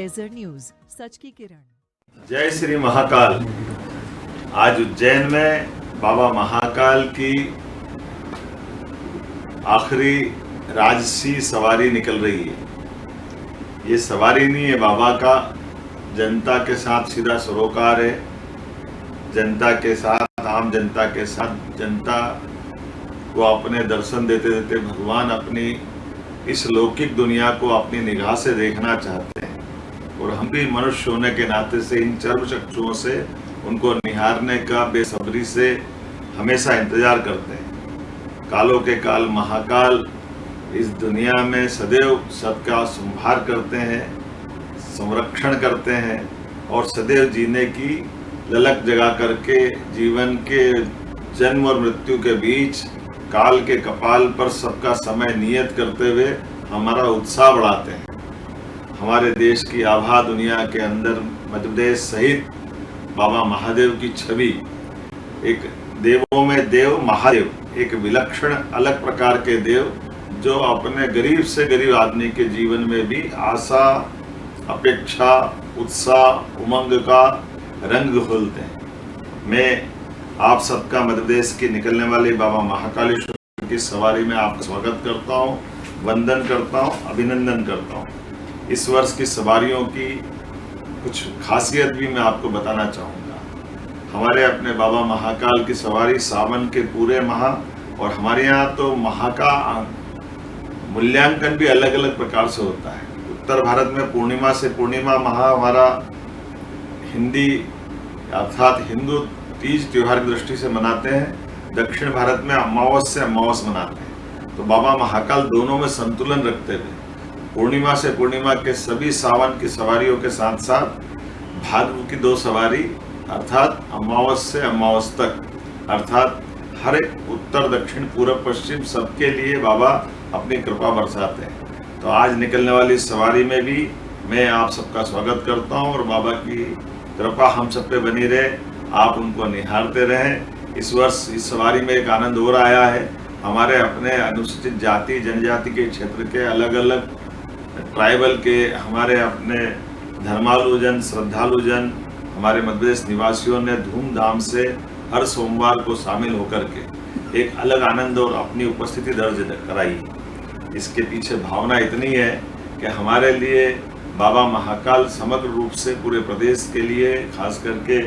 Laser news, सच की किरण। जय श्री महाकाल। आज उज्जैन में बाबा महाकाल की आखिरी राजसी सवारी निकल रही है। ये सवारी नहीं है बाबा का, जनता के साथ सीधा सरोकार है। जनता के साथ, आम जनता के साथ, जनता को अपने दर्शन देते देते भगवान अपनी इस लौकिक दुनिया को अपनी निगाह से देखना चाहते हैं और हम भी मनुष्य होने के नाते से इन चर्म चक्षुओं से उनको निहारने का बेसब्री से हमेशा इंतजार करते हैं। कालों के काल महाकाल इस दुनिया में सदैव सबका संभार करते हैं, संरक्षण करते हैं और सदैव जीने की ललक जगा करके जीवन के जन्म और मृत्यु के बीच काल के कपाल पर सबका समय नियत करते हुए हमारा उत्साह बढ़ाते हैं। हमारे देश की आभा दुनिया के अंदर मध्य प्रदेश सहित बाबा महादेव की छवि, एक देवों में देव महादेव, एक विलक्षण अलग प्रकार के देव जो अपने गरीब से गरीब आदमी के जीवन में भी आशा, अपेक्षा, उत्साह, उमंग का रंग घोलते हैं। मैं आप सबका मध्य प्रदेश की निकलने वाली बाबा महाकालेश्वर की सवारी में आपका स्वागत करता हूँ, वंदन करता हूँ, अभिनंदन करता हूँ। इस वर्ष की सवारियों की कुछ खासियत भी मैं आपको बताना चाहूँगा। हमारे अपने बाबा महाकाल की सवारी सावन के पूरे माह, और हमारे यहाँ तो माह का मूल्यांकन भी अलग अलग प्रकार से होता है। उत्तर भारत में पूर्णिमा से पूर्णिमा माह हमारा हिंदी अर्थात हिंदू तीज त्योहार की दृष्टि से मनाते हैं। दक्षिण भारत में अमावस से अमावस मनाते हैं। तो बाबा महाकाल दोनों में संतुलन रखते हुए पूर्णिमा से पूर्णिमा के सभी सावन की सवारियों के साथ साथ भाद्र की 2 सवारी अर्थात अमावस से अमावस तक, अर्थात हर एक उत्तर दक्षिण पूर्व पश्चिम सबके लिए बाबा अपनी कृपा बरसाते हैं। तो आज निकलने वाली सवारी में भी मैं आप सबका स्वागत करता हूँ और बाबा की कृपा हम सब पे बनी रहे, आप उनको निहारते रहें। इस वर्ष इस सवारी में एक आनंद और आया है। हमारे अपने अनुसूचित जाति जनजाति के क्षेत्र के अलग अलग ट्राइबल के हमारे अपने धर्मालुजन, श्रद्धालुजन, हमारे मध्य प्रदेश निवासियों ने धूमधाम से हर सोमवार को शामिल होकर के एक अलग आनंद और अपनी उपस्थिति दर्ज कराई। इसके पीछे भावना इतनी है कि हमारे लिए बाबा महाकाल समग्र रूप से पूरे प्रदेश के लिए, खास करके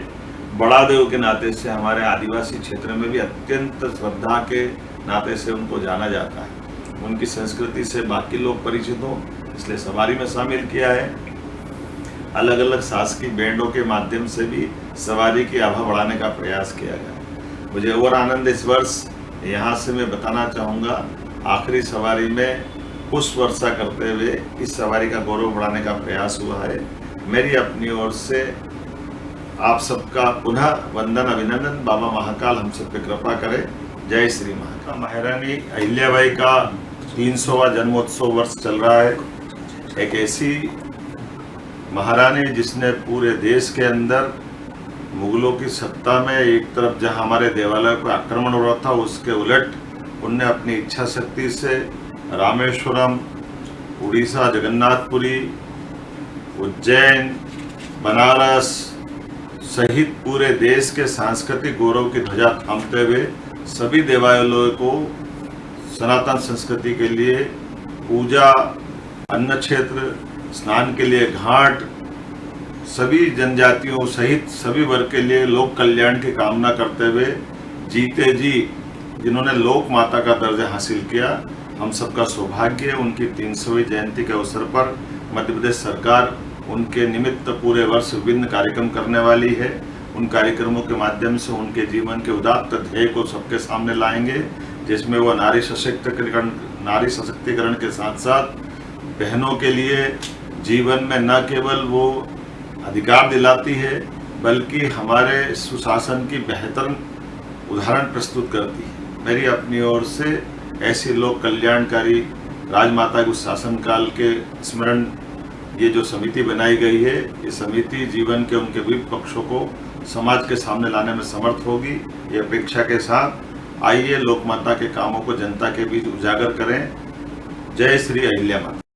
बड़ा देव के नाते से हमारे आदिवासी क्षेत्र में भी अत्यंत श्रद्धा के नाते से उनको जाना जाता है। उनकी संस्कृति से बाकी लोग परिचित हों, इसलिए सवारी में शामिल किया है। अलग अलग शासकीय बैंडों के माध्यम से भी सवारी की आभा बढ़ाने का प्रयास किया गया। मुझे और आनंद इस वर्ष यहाँ से मैं बताना चाहूँगा, आखिरी सवारी में पुष्प वर्षा करते हुए इस सवारी का गौरव बढ़ाने का प्रयास हुआ है। मेरी अपनी ओर से आप सबका पुनः वंदन, अभिनंदन। बाबा महाकाल हम सब पे कृपा करें। जय श्री महाकाल। महारानी अहिल्याबाई का 300वां जन्मोत्सव वर्ष चल रहा है। एक ऐसी महारानी जिसने पूरे देश के अंदर मुगलों की सत्ता में एक तरफ जहां हमारे देवालय पर आक्रमण हो रहा था, उसके उलट उनने अपनी इच्छा शक्ति से रामेश्वरम, उड़ीसा जगन्नाथपुरी, उज्जैन, बनारस सहित पूरे देश के सांस्कृतिक गौरव की ध्वजा थामते हुए सभी देवालयों को सनातन संस्कृति के लिए पूजा, अन्न क्षेत्र, स्नान के लिए घाट, सभी जनजातियों सहित सभी वर्ग के लिए लोक कल्याण की कामना करते हुए जीते जी जिन्होंने लोक माता का दर्जा हासिल किया, हम सबका सौभाग्य। उनकी 300वीं जयंती के अवसर पर मध्य प्रदेश सरकार उनके निमित्त पूरे वर्ष विभिन्न कार्यक्रम करने वाली है। उन कार्यक्रमों के माध्यम से उनके जीवन के उदात्त ध्येय को सबके सामने लाएंगे, जिसमें वो नारी सशक्तिकरण के साथ साथ बहनों के लिए जीवन में न केवल वो अधिकार दिलाती है, बल्कि हमारे सुशासन की बेहतर उदाहरण प्रस्तुत करती है। मेरी अपनी ओर से ऐसी लोक कल्याणकारी राजमाता के शासन काल के स्मरण ये जो समिति बनाई गई है, ये समिति जीवन के उनके विविध पक्षों को समाज के सामने लाने में समर्थ होगी। ये अपेक्षा के साथ आइए लोक माता के कामों को जनता के बीच उजागर करें। जय श्री अहिल्या माता।